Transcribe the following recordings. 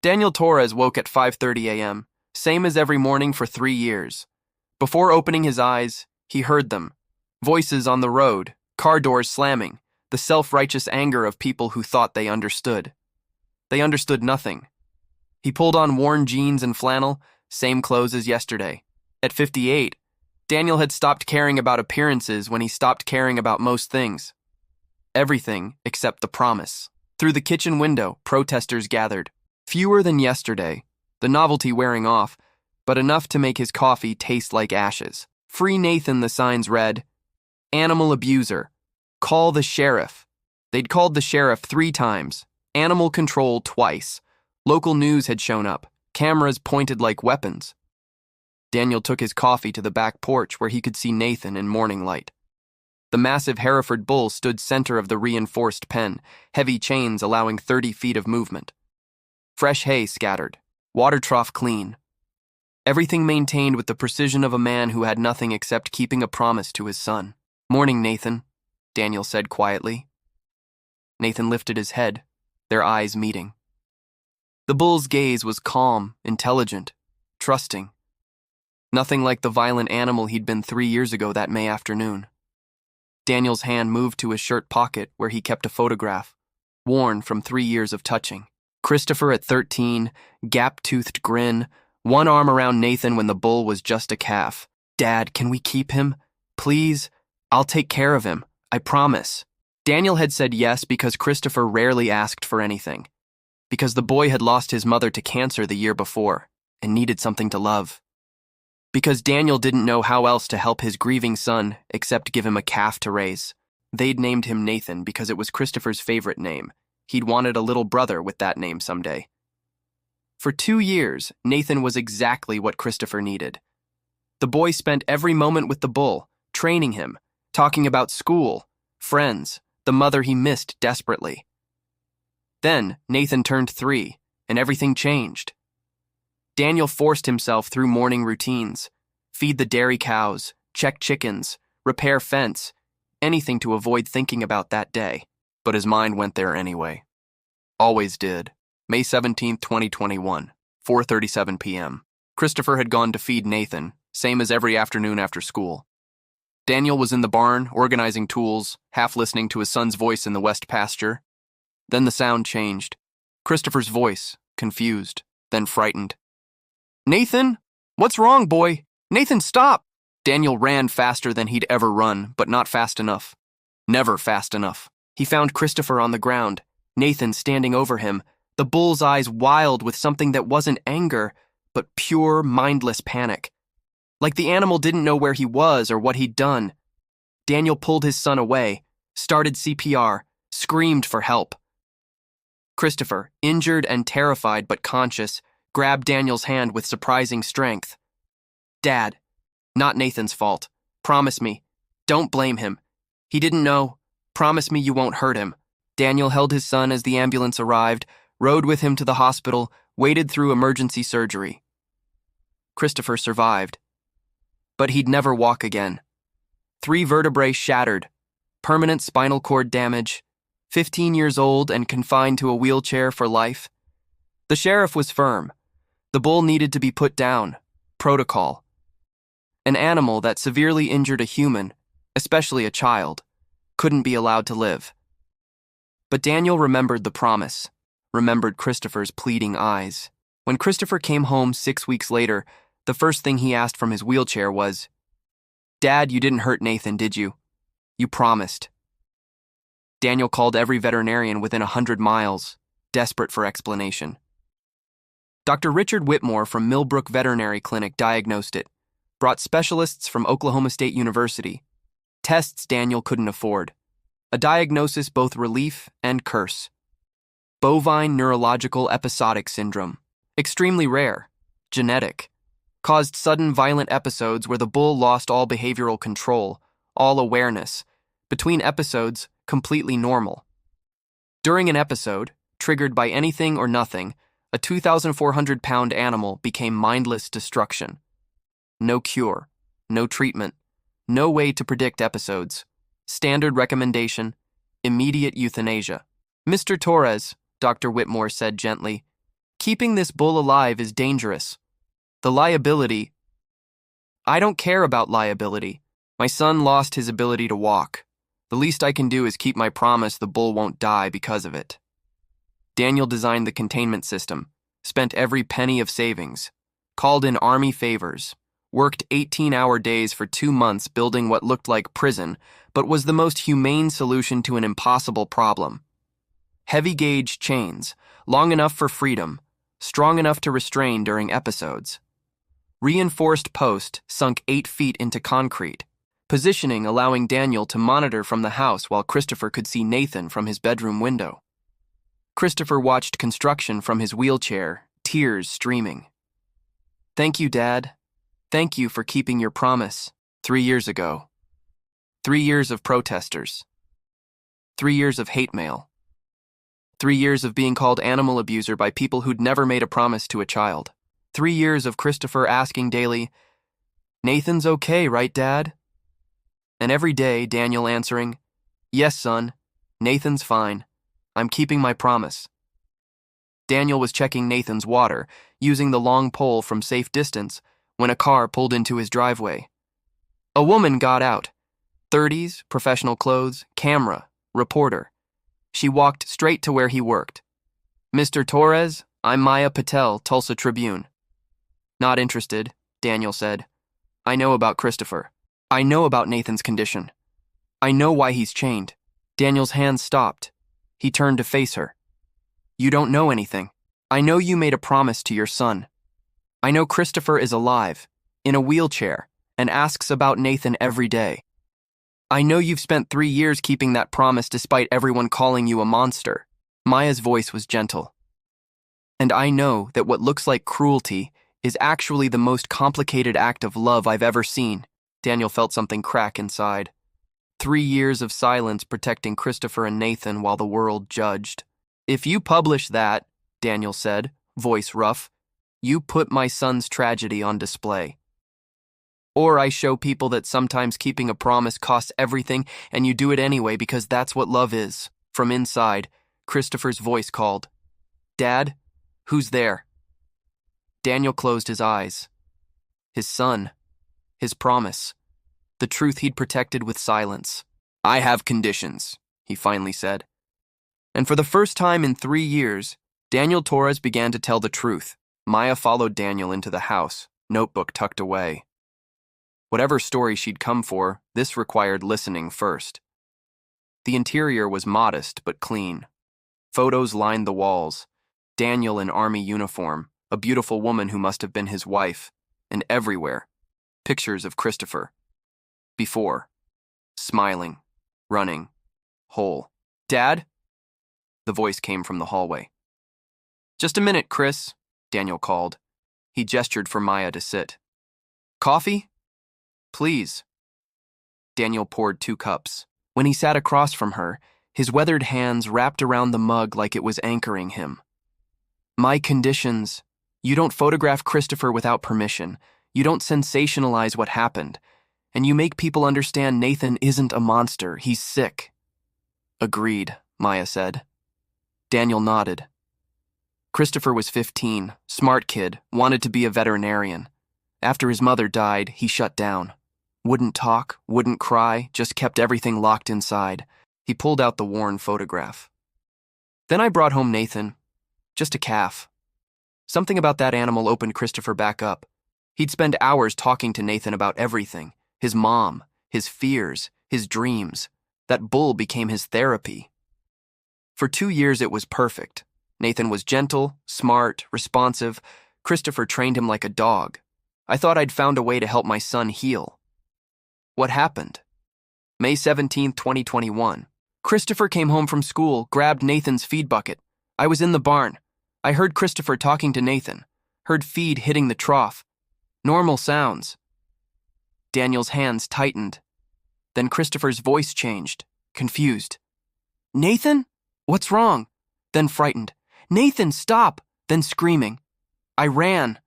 Daniel Torres woke at 5:30 a.m., same as every morning for 3 years. Before opening his eyes, he heard them. Voices on the road, car doors slamming, the self-righteous anger of people who thought they understood. They understood nothing. He pulled on worn jeans and flannel, same clothes as yesterday. At 58, Daniel had stopped caring about appearances when he stopped caring about most things. Everything except the promise. Through the kitchen window, protesters gathered. Fewer than yesterday, the novelty wearing off, but enough to make his coffee taste like ashes. Free Nathan, the signs read. Animal abuser. Call the sheriff. They'd called the sheriff 3 times. Animal control twice. Local news had shown up. Cameras pointed like weapons. Daniel took his coffee to the back porch where he could see Nathan in morning light. The massive Hereford bull stood center of the reinforced pen, heavy chains allowing 30 feet of movement. Fresh hay scattered, water trough clean. Everything maintained with the precision of a man who had nothing except keeping a promise to his son. Morning, Nathan, Daniel said quietly. Nathan lifted his head, their eyes meeting. The bull's gaze was calm, intelligent, trusting. Nothing like the violent animal he'd been 3 years ago that May afternoon. Daniel's hand moved to his shirt pocket where he kept a photograph, worn from 3 years of touching. Christopher at 13, gap-toothed grin, one arm around Nathan when the bull was just a calf. Dad, can we keep him? Please? I'll take care of him. I promise. Daniel had said yes because Christopher rarely asked for anything. Because the boy had lost his mother to cancer the year before and needed something to love. Because Daniel didn't know how else to help his grieving son except give him a calf to raise. They'd named him Nathan because it was Christopher's favorite name. He'd wanted a little brother with that name someday. For 2 years, Nathan was exactly what Christopher needed. The boy spent every moment with the bull, training him, talking about school, friends, the mother he missed desperately. Then, Nathan turned 3, and everything changed. Daniel forced himself through morning routines, feed the dairy cows, check chickens, repair fence, anything to avoid thinking about that day. But his mind went there anyway. Always did. May 17, 2021, 4:37 p.m. Christopher had gone to feed Nathan, same as every afternoon after school. Daniel was in the barn, organizing tools, half listening to his son's voice in the west pasture. Then the sound changed. Christopher's voice, confused, then frightened. Nathan? What's wrong, boy? Nathan, stop! Daniel ran faster than he'd ever run, but not fast enough. Never fast enough. He found Christopher on the ground, Nathan standing over him, the bull's eyes wild with something that wasn't anger, but pure, mindless panic. Like the animal didn't know where he was or what he'd done. Daniel pulled his son away, started CPR, screamed for help. Christopher, injured and terrified but conscious, grabbed Daniel's hand with surprising strength. Dad, not Nathan's fault. Promise me. Don't blame him. He didn't know. Promise me you won't hurt him. Daniel held his son as the ambulance arrived, rode with him to the hospital, waded through emergency surgery. Christopher survived. But he'd never walk again. 3 vertebrae shattered, permanent spinal cord damage, 15 years old and confined to a wheelchair for life. The sheriff was firm. The bull needed to be put down. Protocol. An animal that severely injured a human, especially a child, couldn't be allowed to live. But Daniel remembered the promise, remembered Christopher's pleading eyes. When Christopher came home 6 weeks later, the first thing he asked from his wheelchair was, Dad, you didn't hurt Nathan, did you? You promised. Daniel called every veterinarian within 100 miles, desperate for explanation. Dr. Richard Whitmore from Millbrook Veterinary Clinic diagnosed it, brought specialists from Oklahoma State University, tests Daniel couldn't afford, a diagnosis both relief and curse. Bovine Neurological Episodic Syndrome, extremely rare, genetic, caused sudden violent episodes where the bull lost all behavioral control, all awareness, between episodes completely normal. During an episode, triggered by anything or nothing, a 2,400-pound animal became mindless destruction. No cure, no treatment, no way to predict episodes. Standard recommendation, immediate euthanasia. Mr. Torres, Dr. Whitmore said gently, Keeping this bull alive is dangerous. The liability. I don't care about liability. My son lost his ability to walk. The least I can do is keep my promise the bull won't die because of it. Daniel designed the containment system, spent every penny of savings, called in army favors, worked 18-hour days for 2 months building what looked like prison, but was the most humane solution to an impossible problem. Heavy-gauge chains, long enough for freedom, strong enough to restrain during episodes. Reinforced post sunk 8 feet into concrete, positioning allowing Daniel to monitor from the house while Christopher could see Nathan from his bedroom window. Christopher watched construction from his wheelchair, tears streaming. Thank you, Dad. Thank you for keeping your promise 3 years ago. 3 years of protesters. 3 years of hate mail. 3 years of being called animal abuser by people who'd never made a promise to a child. 3 years of Christopher asking daily, Nathan's okay, right, Dad? And every day, Daniel answering, Yes, son, Nathan's fine. I'm keeping my promise. Daniel was checking Nathan's water, using the long pole from safe distance, when a car pulled into his driveway. A woman got out. 30s, professional clothes, camera, reporter. She walked straight to where he worked. Mr. Torres, I'm Maya Patel, Tulsa Tribune. Not interested, Daniel said. I know about Christopher. I know about Nathan's condition. I know why he's chained. Daniel's hands stopped. He turned to face her. You don't know anything. I know you made a promise to your son. I know Christopher is alive, in a wheelchair, and asks about Nathan every day. I know you've spent 3 years keeping that promise despite everyone calling you a monster. Maya's voice was gentle. And I know that what looks like cruelty is actually the most complicated act of love I've ever seen. Daniel felt something crack inside. 3 years of silence protecting Christopher and Nathan while the world judged. If you publish that, Daniel said, voice rough, you put my son's tragedy on display. Or I show people that sometimes keeping a promise costs everything and you do it anyway because that's what love is. From inside, Christopher's voice called, Dad, who's there? Daniel closed his eyes. His son. His promise. The truth he'd protected with silence. I have conditions, he finally said. And for the first time in 3 years, Daniel Torres began to tell the truth. Maya followed Daniel into the house, notebook tucked away. Whatever story she'd come for, this required listening first. The interior was modest but clean. Photos lined the walls. Daniel in army uniform, a beautiful woman who must have been his wife, and everywhere, pictures of Christopher. Before, smiling, running, whole. Dad? The voice came from the hallway. Just a minute, Chris, Daniel called. He gestured for Maya to sit. Coffee? Please. Daniel poured 2 cups. When he sat across from her, his weathered hands wrapped around the mug like it was anchoring him. My conditions. You don't photograph Christopher without permission. You don't sensationalize what happened. And you make people understand Nathan isn't a monster, he's sick. Agreed, Maya said. Daniel nodded. Christopher was 15, smart kid, wanted to be a veterinarian. After his mother died, he shut down. Wouldn't talk, wouldn't cry, just kept everything locked inside. He pulled out the worn photograph. Then I brought home Nathan, just a calf. Something about that animal opened Christopher back up. He'd spend hours talking to Nathan about everything. His mom, his fears, his dreams. That bull became his therapy. For 2 years it was perfect. Nathan was gentle, smart, responsive. Christopher trained him like a dog. I thought I'd found a way to help my son heal. What happened? May 17, 2021. Christopher came home from school, grabbed Nathan's feed bucket. I was in the barn. I heard Christopher talking to Nathan. Heard feed hitting the trough. Normal sounds. Daniel's hands tightened. Then Christopher's voice changed, confused. Nathan? What's wrong? Then frightened. Nathan, stop! Then screaming. I ran.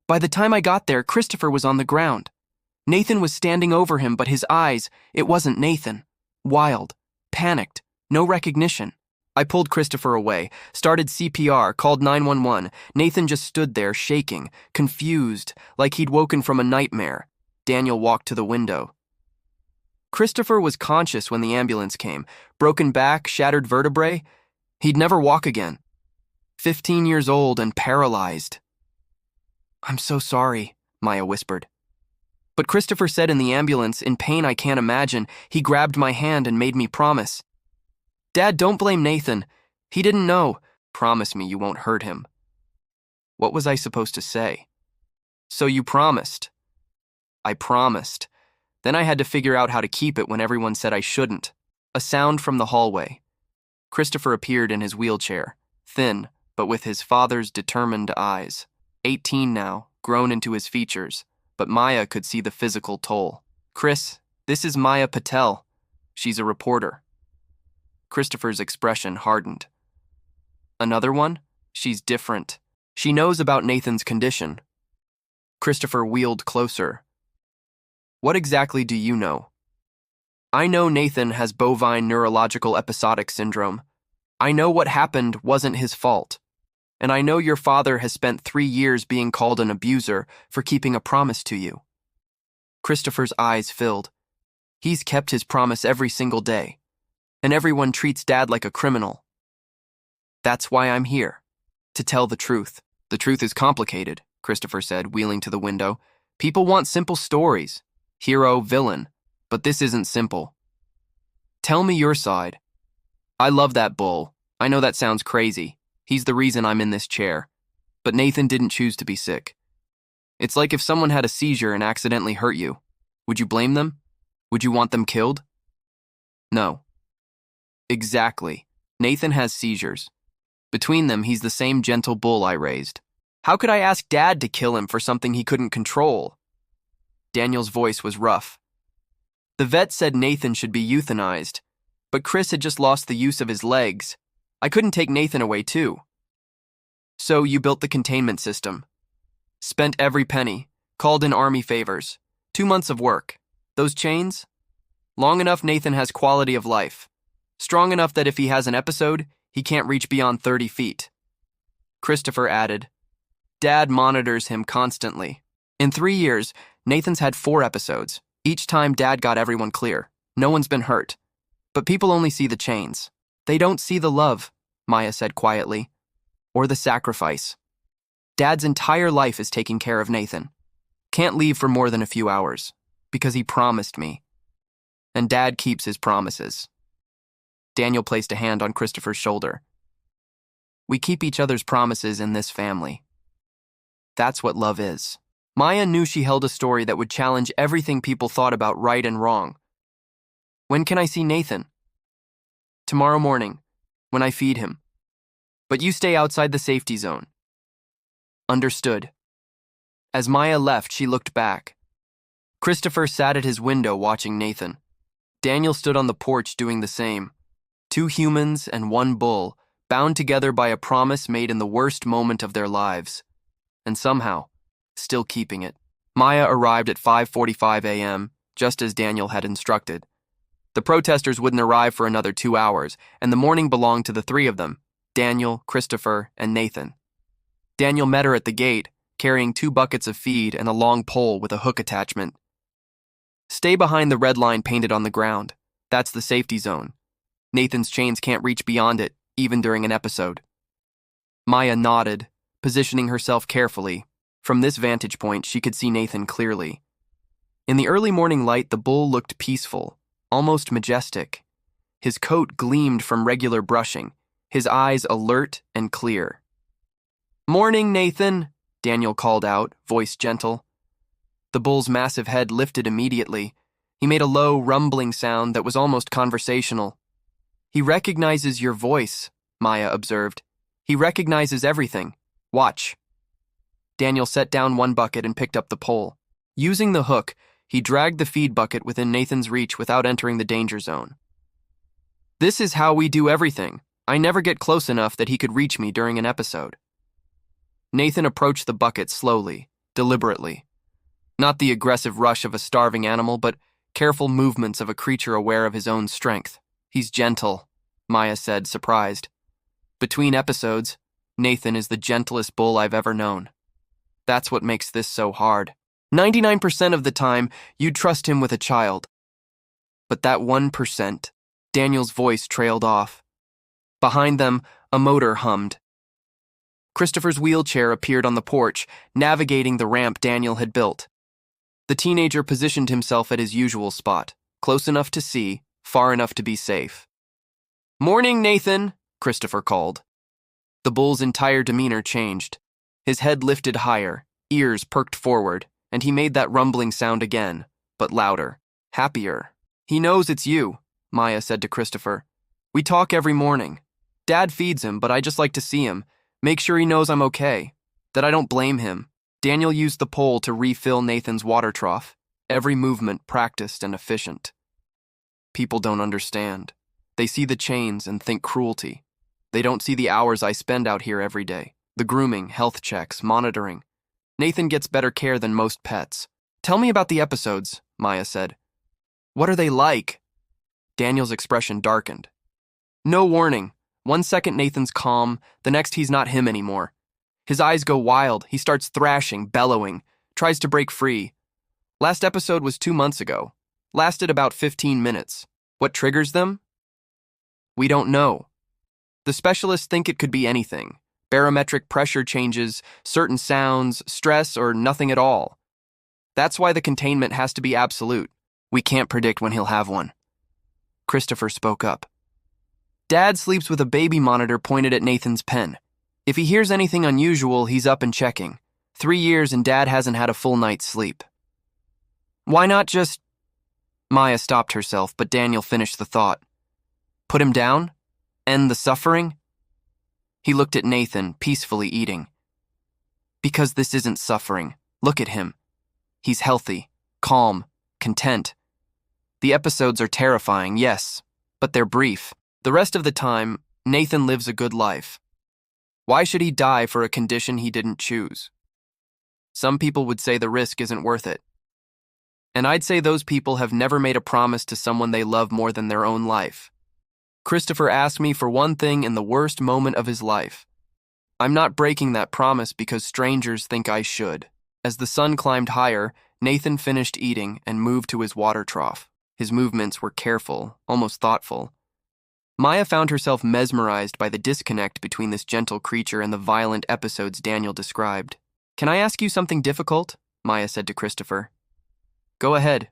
By the time I got there, Christopher was on the ground. Nathan was standing over him, but his eyes, it wasn't Nathan. Wild, panicked, no recognition. I pulled Christopher away, started CPR, called 911. Nathan just stood there, shaking, confused, like he'd woken from a nightmare. Daniel walked to the window. Christopher was conscious when the ambulance came. Broken back, shattered vertebrae. He'd never walk again. 15 years old and paralyzed. "I'm so sorry," Maya whispered. But Christopher said in the ambulance, in pain I can't imagine, he grabbed my hand and made me promise. "Dad, don't blame Nathan. He didn't know. Promise me you won't hurt him." What was I supposed to say? "So you promised." I promised. Then I had to figure out how to keep it when everyone said I shouldn't. A sound from the hallway. Christopher appeared in his wheelchair, thin, but with his father's determined eyes. 18 now, grown into his features, but Maya could see the physical toll. "Chris, this is Maya Patel. She's a reporter." Christopher's expression hardened. "Another one? She's different. She knows about Nathan's condition." Christopher wheeled closer. "What exactly do you know?" "I know Nathan has Bovine Neurological Episodic Syndrome. I know what happened wasn't his fault. And I know your father has spent 3 years being called an abuser for keeping a promise to you." Christopher's eyes filled. "He's kept his promise every single day. And everyone treats Dad like a criminal. That's why I'm here. To tell the truth." "The truth is complicated," Christopher said, wheeling to the window. "People want simple stories. Hero, villain. But this isn't simple. Tell me your side." "I love that bull. I know that sounds crazy. He's the reason I'm in this chair. But Nathan didn't choose to be sick. It's like if someone had a seizure and accidentally hurt you. Would you blame them? Would you want them killed?" "No." "Exactly. Nathan has seizures. Between them, he's the same gentle bull I raised. How could I ask Dad to kill him for something he couldn't control?" Daniel's voice was rough. "The vet said Nathan should be euthanized, but Chris had just lost the use of his legs. I couldn't take Nathan away too. So you built the containment system. Spent every penny, called in army favors. 2 months of work. Those chains? Long enough Nathan has quality of life. Strong enough that if he has an episode, he can't reach beyond 30 feet. Christopher added, "Dad monitors him constantly. In 3 years, Nathan's had 4 episodes. Each time Dad got everyone clear. No one's been hurt. But people only see the chains. They don't see the love," Maya said quietly, "or the sacrifice. Dad's entire life is taking care of Nathan. Can't leave for more than a few hours, because he promised me. And Dad keeps his promises." Daniel placed a hand on Christopher's shoulder. "We keep each other's promises in this family. That's what love is." Maya knew she held a story that would challenge everything people thought about right and wrong. "When can I see Nathan?" "Tomorrow morning, when I feed him. But you stay outside the safety zone." "Understood." As Maya left, she looked back. Christopher sat at his window watching Nathan. Daniel stood on the porch doing the same. 2 humans and 1 bull, bound together by a promise made in the worst moment of their lives. And somehow, still keeping it. Maya arrived at 5:45 a.m., just as Daniel had instructed. The protesters wouldn't arrive for another 2 hours, and the morning belonged to the 3 of them, Daniel, Christopher, and Nathan. Daniel met her at the gate, carrying 2 buckets of feed and a long pole with a hook attachment. "Stay behind the red line painted on the ground. That's the safety zone. Nathan's chains can't reach beyond it, even during an episode." Maya nodded, positioning herself carefully. From this vantage point, she could see Nathan clearly. In the early morning light, the bull looked peaceful, almost majestic. His coat gleamed from regular brushing, his eyes alert and clear. "Morning, Nathan," Daniel called out, voice gentle. The bull's massive head lifted immediately. He made a low, rumbling sound that was almost conversational. "He recognizes your voice," Maya observed. "He recognizes everything. Watch." Daniel set down 1 bucket and picked up the pole. Using the hook, he dragged the feed bucket within Nathan's reach without entering the danger zone. "This is how we do everything. I never get close enough that he could reach me during an episode." Nathan approached the bucket slowly, deliberately. Not the aggressive rush of a starving animal, but careful movements of a creature aware of his own strength. "He's gentle," Maya said, surprised. Between episodes, Nathan is the gentlest bull I've ever known. That's what makes this so hard. 99% of the time, you'd trust him with a child. But that 1%, Daniel's voice trailed off. Behind them, a motor hummed. Christopher's wheelchair appeared on the porch, navigating the ramp Daniel had built. The teenager positioned himself at his usual spot, close enough to see, far enough to be safe. "Morning, Nathan," Christopher called. The bull's entire demeanor changed. His head lifted higher, ears perked forward, and he made that rumbling sound again, but louder, happier. "He knows it's you," Maya said to Christopher. "We talk every morning. Dad feeds him, but I just like to see him, make sure he knows I'm okay, that I don't blame him." Daniel used the pole to refill Nathan's water trough, every movement practiced and efficient. People don't understand. They see the chains and think cruelty. They don't see the hours I spend out here every day, the grooming, health checks, monitoring. Nathan gets better care than most pets. "Tell me about the episodes," Maya said. "What are they like?" Daniel's expression darkened. No warning. One second Nathan's calm, the next he's not him anymore. His eyes go wild, he starts thrashing, bellowing, tries to break free. Last episode was 2 months ago. Lasted about 15 minutes. What triggers them? We don't know. The specialists think it could be anything. Barometric pressure changes, certain sounds, stress, or nothing at all. That's why the containment has to be absolute. We can't predict when he'll have one. Christopher spoke up. Dad sleeps with a baby monitor pointed at Nathan's pen. If he hears anything unusual, he's up and checking. 3 years and Dad hasn't had a full night's sleep. Why not just... Maya stopped herself, but Daniel finished the thought. Put him down? End the suffering? He looked at Nathan, peacefully eating. Because this isn't suffering. Look at him. He's healthy, calm, content. The episodes are terrifying, yes, but they're brief. The rest of the time, Nathan lives a good life. Why should he die for a condition he didn't choose? Some people would say the risk isn't worth it. And I'd say those people have never made a promise to someone they love more than their own life. Christopher asked me for one thing in the worst moment of his life. I'm not breaking that promise because strangers think I should. As the sun climbed higher, Nathan finished eating and moved to his water trough. His movements were careful, almost thoughtful. Maya found herself mesmerized by the disconnect between this gentle creature and the violent episodes Daniel described. Can I ask you something difficult? Maya said to Christopher. Go ahead.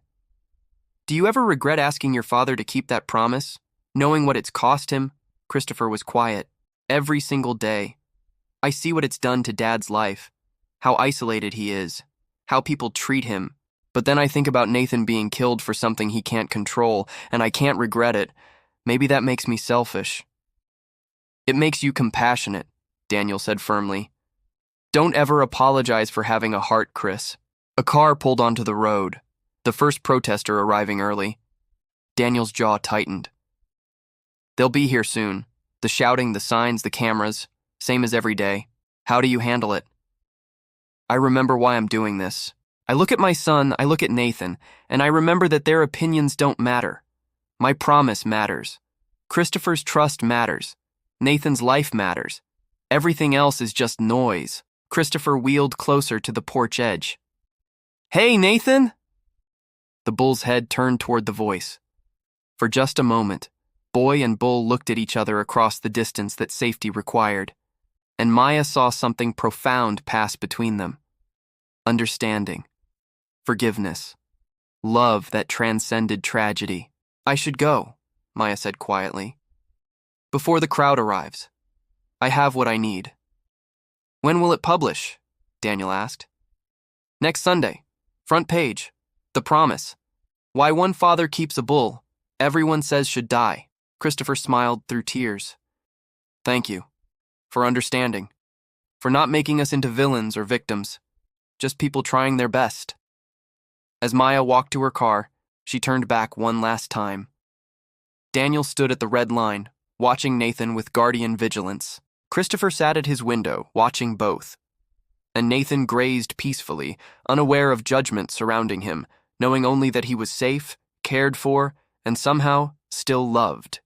Do you ever regret asking your father to keep that promise, knowing what it's cost him? Christopher was quiet. Every single day. I see what it's done to Dad's life, how isolated he is, how people treat him. But then I think about Nathan being killed for something he can't control, and I can't regret it. Maybe that makes me selfish. It makes you compassionate, Daniel said firmly. Don't ever apologize for having a heart, Chris. A car pulled onto the road, the first protester arriving early. Daniel's jaw tightened. They'll be here soon. The shouting, the signs, the cameras, same as every day. How do you handle it? I remember why I'm doing this. I look at my son, I look at Nathan, and I remember that their opinions don't matter. My promise matters. Christopher's trust matters. Nathan's life matters. Everything else is just noise. Christopher wheeled closer to the porch edge. Hey, Nathan! The bull's head turned toward the voice. For just a moment, boy and bull looked at each other across the distance that safety required, and Maya saw something profound pass between them. Understanding. Forgiveness. Love that transcended tragedy. I should go, Maya said quietly. Before the crowd arrives. I have what I need. When will it publish? Daniel asked. Next Sunday. Front page. The promise. Why one father keeps a bull, everyone says should die. Christopher smiled through tears. Thank you. For understanding. For not making us into villains or victims. Just people trying their best. As Maya walked to her car, she turned back one last time. Daniel stood at the red line, watching Nathan with guardian vigilance. Christopher sat at his window, watching both. And Nathan grazed peacefully, unaware of judgment surrounding him, knowing only that he was safe, cared for, and somehow still loved.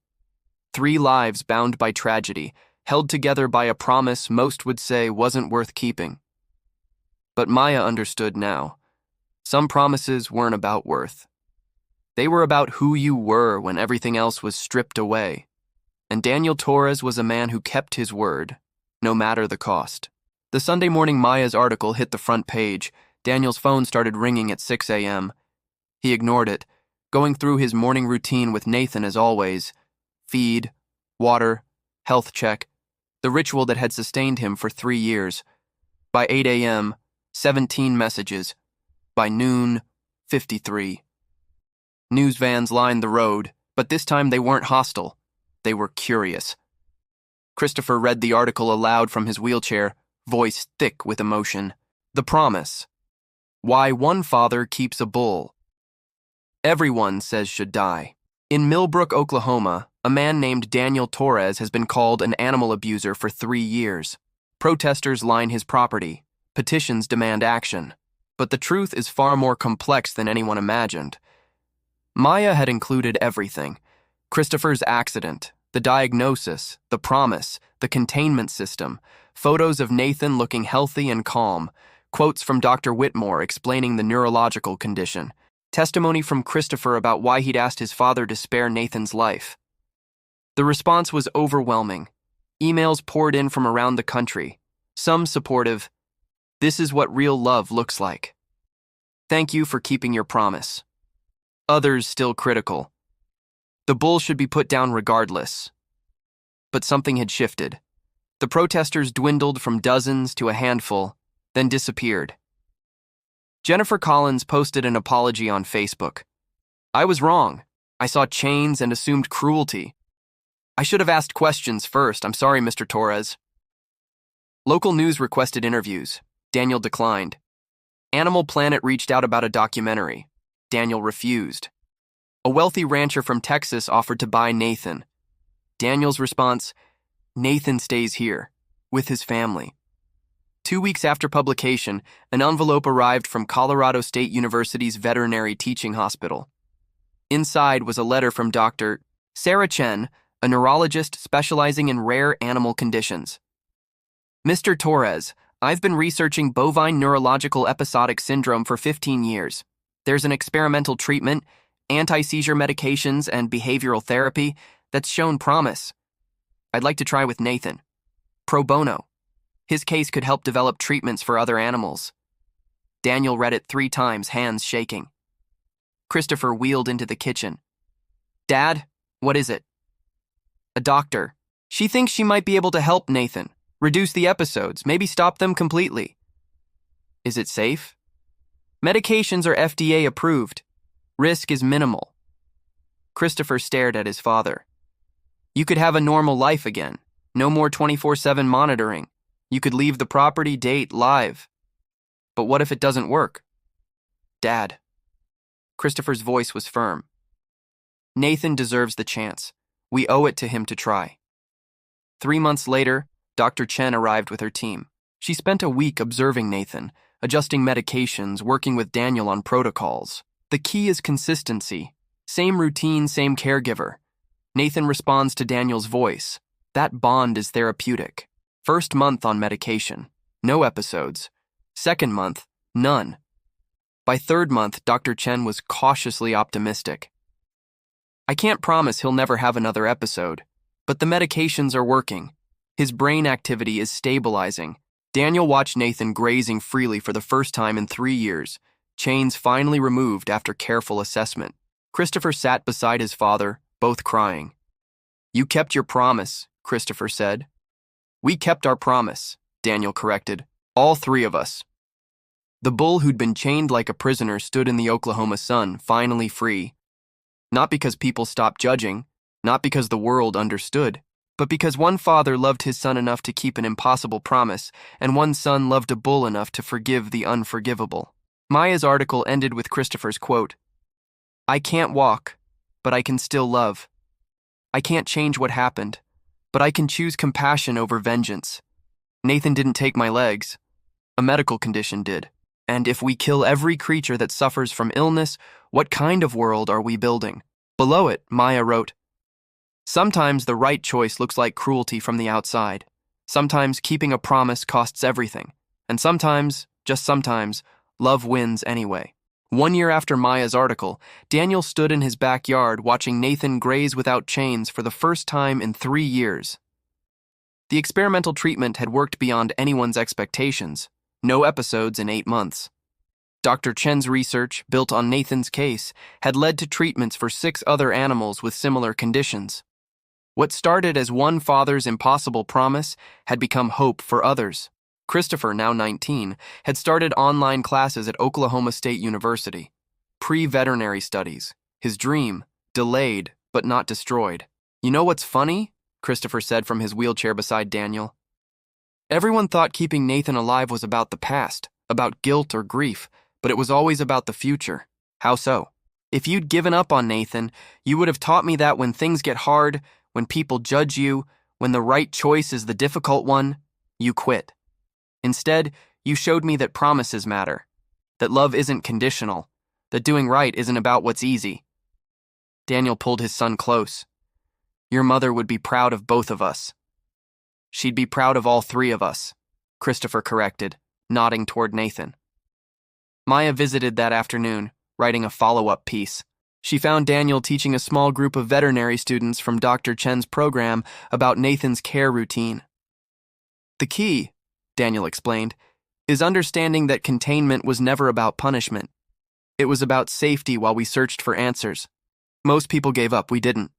3 lives bound by tragedy, held together by a promise most would say wasn't worth keeping. But Maya understood now. Some promises weren't about worth. They were about who you were when everything else was stripped away. And Daniel Torres was a man who kept his word, no matter the cost. The Sunday morning Maya's article hit the front page. Daniel's phone started ringing at 6 a.m. He ignored it, going through his morning routine with Nathan as always. Feed, water, health check, the ritual that had sustained him for 3 years. By 8 a.m., 17 messages. By noon, 53. News vans lined the road, but this time they weren't hostile. They were curious. Christopher read the article aloud from his wheelchair, voice thick with emotion. The promise. Why one father keeps a bull. Everyone says should die. In Millbrook, Oklahoma, a man named Daniel Torres has been called an animal abuser for 3 years. Protesters line his property. Petitions demand action. But the truth is far more complex than anyone imagined. Maya had included everything. Christopher's accident, the diagnosis, the promise, the containment system, photos of Nathan looking healthy and calm, quotes from Dr. Whitmore explaining the neurological condition, testimony from Christopher about why he'd asked his father to spare Nathan's life. The response was overwhelming. Emails poured in from around the country, some supportive. This is what real love looks like. Thank you for keeping your promise. Others still critical. The bull should be put down regardless. But something had shifted. The protesters dwindled from dozens to a handful, then disappeared. Jennifer Collins posted an apology on Facebook. I was wrong. I saw chains and assumed cruelty. I should have asked questions first. I'm sorry, Mr. Torres. Local news requested interviews. Daniel declined. Animal Planet reached out about a documentary. Daniel refused. A wealthy rancher from Texas offered to buy Nathan. Daniel's response, Nathan stays here, with his family. 2 weeks after publication, an envelope arrived from Colorado State University's veterinary teaching hospital. Inside was a letter from Dr. Sarah Chen, a neurologist specializing in rare animal conditions. Mr. Torres, I've been researching Bovine Neurological Episodic Syndrome for 15 years. There's an experimental treatment, anti-seizure medications, and behavioral therapy that's shown promise. I'd like to try with Nathan. Pro bono. His case could help develop treatments for other animals. Daniel read it 3 times, hands shaking. Christopher wheeled into the kitchen. Dad, what is it? A doctor. She thinks she might be able to help Nathan, reduce the episodes, maybe stop them completely. Is it safe? Medications are FDA approved. Risk is minimal. Christopher stared at his father. You could have a normal life again. No more 24/7 monitoring. You could leave the property, date, live. But what if it doesn't work? Dad. Christopher's voice was firm. Nathan deserves the chance. We owe it to him to try. 3 months later, Dr. Chen arrived with her team. She spent a week observing Nathan, adjusting medications, working with Daniel on protocols. The key is consistency. Same routine, same caregiver. Nathan responds to Daniel's voice. That bond is therapeutic. First month on medication, no episodes. Second month, none. By third month, Dr. Chen was cautiously optimistic. I can't promise he'll never have another episode, but the medications are working. His brain activity is stabilizing. Daniel watched Nathan grazing freely for the first time in 3 years, chains finally removed after careful assessment. Christopher sat beside his father, both crying. You kept your promise, Christopher said. We kept our promise, Daniel corrected. All 3 of us. The bull who'd been chained like a prisoner stood in the Oklahoma sun, finally free. Not because people stopped judging, not because the world understood, but because one father loved his son enough to keep an impossible promise, and one son loved a bull enough to forgive the unforgivable. Maya's article ended with Christopher's quote, I can't walk, but I can still love. I can't change what happened, but I can choose compassion over vengeance. Nathan didn't take my legs. A medical condition did. And if we kill every creature that suffers from illness, what kind of world are we building? Below it, Maya wrote, Sometimes the right choice looks like cruelty from the outside. Sometimes keeping a promise costs everything. And sometimes, just sometimes, love wins anyway. 1 year after Maya's article, Daniel stood in his backyard watching Nathan graze without chains for the first time in 3 years. The experimental treatment had worked beyond anyone's expectations. No episodes in 8 months. Dr. Chen's research, built on Nathan's case, had led to treatments for 6 other animals with similar conditions. What started as one father's impossible promise had become hope for others. Christopher, now 19, had started online classes at Oklahoma State University. Pre-veterinary studies. His dream, delayed but not destroyed. "You know what's funny?" Christopher said from his wheelchair beside Daniel. "Everyone thought keeping Nathan alive was about the past, about guilt or grief, but it was always about the future." "How so?" "If you'd given up on Nathan, you would have taught me that when things get hard, when people judge you, when the right choice is the difficult one, you quit. Instead, you showed me that promises matter, that love isn't conditional, that doing right isn't about what's easy." Daniel pulled his son close. "Your mother would be proud of both of us." "She'd be proud of all 3 of us," Christopher corrected, nodding toward Nathan. Maya visited that afternoon, writing a follow-up piece. She found Daniel teaching a small group of veterinary students from Dr. Chen's program about Nathan's care routine. "The key," Daniel explained, "is understanding that containment was never about punishment. It was about safety while we searched for answers. Most people gave up, we didn't."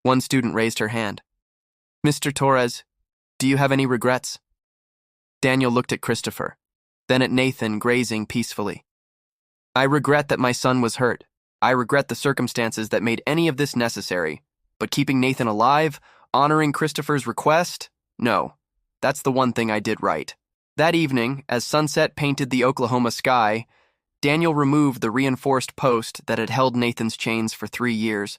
One student raised her hand. "Mr. Torres, do you have any regrets?" Daniel looked at Christopher, then at Nathan grazing peacefully. "I regret that my son was hurt. I regret the circumstances that made any of this necessary. But keeping Nathan alive, honoring Christopher's request? No, that's the one thing I did right." That evening, as sunset painted the Oklahoma sky, Daniel removed the reinforced post that had held Nathan's chains for 3 years.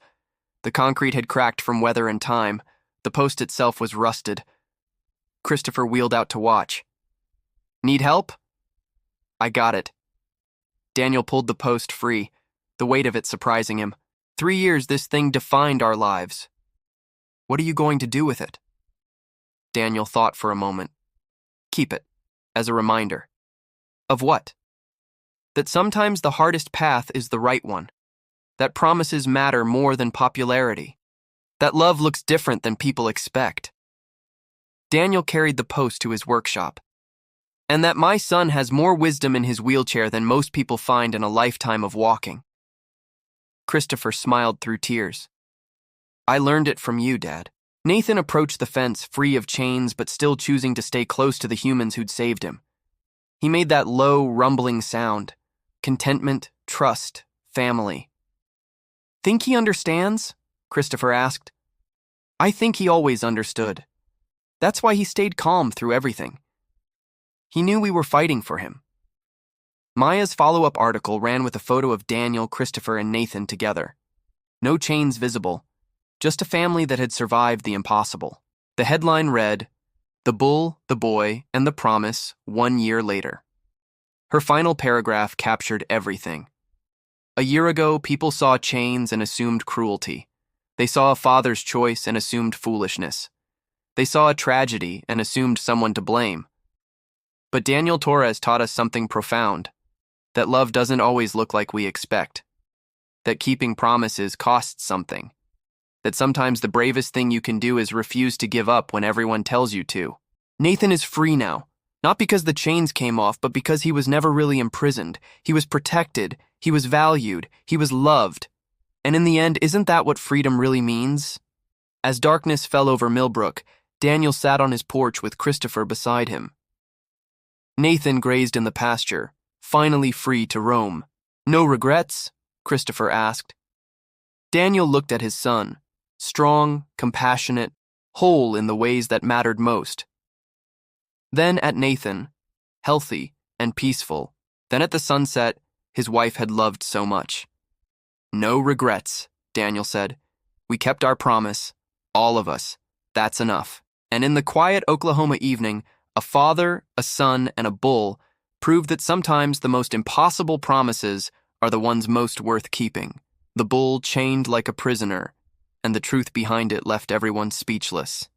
The concrete had cracked from weather and time. The post itself was rusted. Christopher wheeled out to watch. "Need help?" "I got it." Daniel pulled the post free, the weight of it surprising him. 3 years this thing defined our lives. "What are you going to do with it?" Daniel thought for a moment. "Keep it, as a reminder." "Of what?" "That sometimes the hardest path is the right one. That promises matter more than popularity. That love looks different than people expect." Daniel carried the post to his workshop. "And that my son has more wisdom in his wheelchair than most people find in a lifetime of walking." Christopher smiled through tears. "I learned it from you, Dad." Nathan approached the fence, free of chains but still choosing to stay close to the humans who'd saved him. He made that low, rumbling sound. Contentment, trust, family. "Think he understands?" Christopher asked. "I think he always understood. That's why he stayed calm through everything. He knew we were fighting for him." Maya's follow-up article ran with a photo of Daniel, Christopher, and Nathan together. No chains visible, just a family that had survived the impossible. The headline read, "The Bull, the Boy, and the Promise 1 year later." Her final paragraph captured everything. "A year ago, people saw chains and assumed cruelty. They saw a father's choice and assumed foolishness. They saw a tragedy and assumed someone to blame. But Daniel Torres taught us something profound. That love doesn't always look like we expect. That keeping promises costs something. That sometimes the bravest thing you can do is refuse to give up when everyone tells you to." Nathan is free now, not because the chains came off, but because he was never really imprisoned. He was protected, he was valued, he was loved. And in the end, isn't that what freedom really means? As darkness fell over Millbrook, Daniel sat on his porch with Christopher beside him. Nathan grazed in the pasture, finally free to roam. "No regrets?" Christopher asked. Daniel looked at his son, strong, compassionate, whole in the ways that mattered most. Then at Nathan, healthy and peaceful. Then at the sunset his wife had loved so much. "No regrets," Daniel said. "We kept our promise, all of us. That's enough." And in the quiet Oklahoma evening, a father, a son, and a bull proved that sometimes the most impossible promises are the ones most worth keeping. The bull chained like a prisoner, and the truth behind it left everyone speechless.